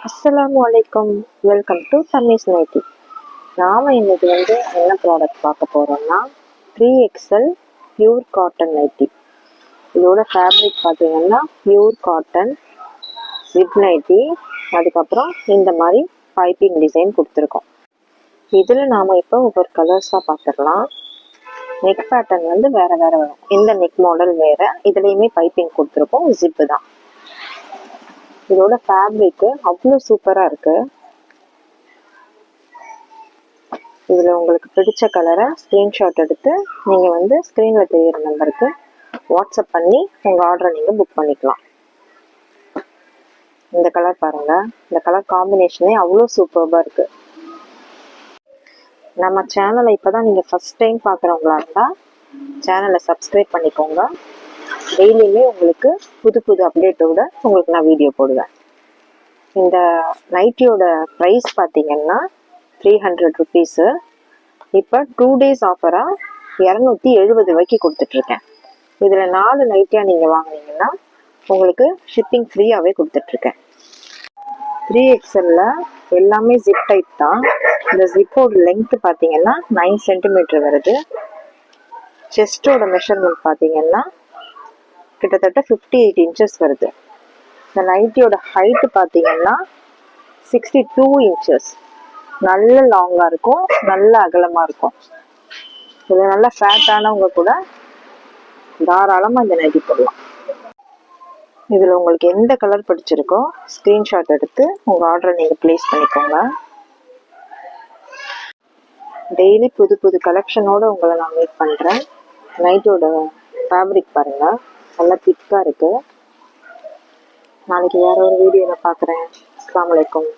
அஸ்ஸலாமு அலைக்கும். Welcome to தம்மீஸ் நைட்டி. நாம் இன்னைக்கு என்ன ப்ராடக்ட் பார்க்க போகிறோம்னா 3XL பியூர் காட்டன் நைட்டி. இதோட ஃபேப்ரிக் பார்த்தீங்கன்னா பியூர் காட்டன் ஜிப் நைட்டி. அதுக்கப்புறம் இந்த மாதிரி பைப்பிங் டிசைன் கொடுத்துருக்கோம். இதில் நாம் இப்போ ஒவ்வொரு கலர்ஸாக பார்த்துடலாம். நெக் பேட்டர்ன் வேறு வேறு வரும். இந்த நெக் மாடல் வேறு, இதுலேயுமே பைப்பிங் கொடுத்துருக்கோம். ஜிப்பு தான். இதோட ஃபேப்ரிக்கு அவ்வளோ சூப்பராக இருக்கு. இதில் உங்களுக்கு பிடிச்ச கலரை ஸ்க்ரீன்ஷாட் எடுத்து நீங்கள் ஸ்க்ரீனில் தெரியிற நம்பருக்கு வாட்ஸ்அப் பண்ணி உங்கள் ஆர்டரை நீங்கள் புக் பண்ணிக்கலாம். இந்த கலர் பாருங்கள், இந்த கலர் காம்பினேஷனே அவ்வளோ சூப்பராக இருக்கு. நம்ம சேனலை இப்போ தான் நீங்கள் ஃபஸ்ட் டைம் பார்க்குறவங்களா இருந்தால் சேனலை சப்ஸ்கிரைப் பண்ணிக்கோங்க. டெய்லியுமே உங்களுக்கு புது புது அப்டேட்டோட உங்களுக்கு நான் வீடியோ போடுவேன். இந்த நைட்டியோட ப்ரைஸ் பார்த்தீங்கன்னா 300 ருபீஸு. இப்போ 2 days ஆஃபராக 270 ரூபாய்க்கு கொடுத்துட்ருக்கேன். இதில் 4 நைட்டியாக நீங்கள் வாங்கினீங்கன்னா உங்களுக்கு ஷிப்பிங் ஃப்ரீயாகவே கொடுத்துட்ருக்கேன். 3XL எல்லாமே ஜிப் டைப் தான். இந்த ஜிப்போட லென்த்து பார்த்தீங்கன்னா 9 சென்டிமீட்டர் வருது. செஸ்டோட மெஷர்மெண்ட் பார்த்தீங்கன்னா கிட்டத்தட்ட 58 இன்ச்சஸ் வருது. இந்த நைட்டியோட ஹைட்டு பார்த்தீங்கன்னா 62 இன்ச்சஸ். நல்ல லாங்காக இருக்கும், நல்ல அகலமாக இருக்கும். இதில் நல்ல ஃபேட்டானவங்க கூட தாராளமாக இந்த நைட்டி போடலாம். இதில் உங்களுக்கு எந்த கலர் பிடிச்சிருக்கோ ஸ்க்ரீன்ஷாட் எடுத்து உங்கள் ஆர்டரை நீங்கள் ப்ளேஸ் பண்ணிக்கோங்க. டெய்லி புது புது கலெக்ஷனோடு உங்களை நான் மீட் பண்ணுறேன். நைட்டோட ஃபேப்ரிக் பாருங்கள், நல்லா திக்காக இருக்குது. நாளைக்கு வேற ஒரு வீடியோவில் பார்க்குறேன். அஸ்ஸலாமு அலைக்கும்.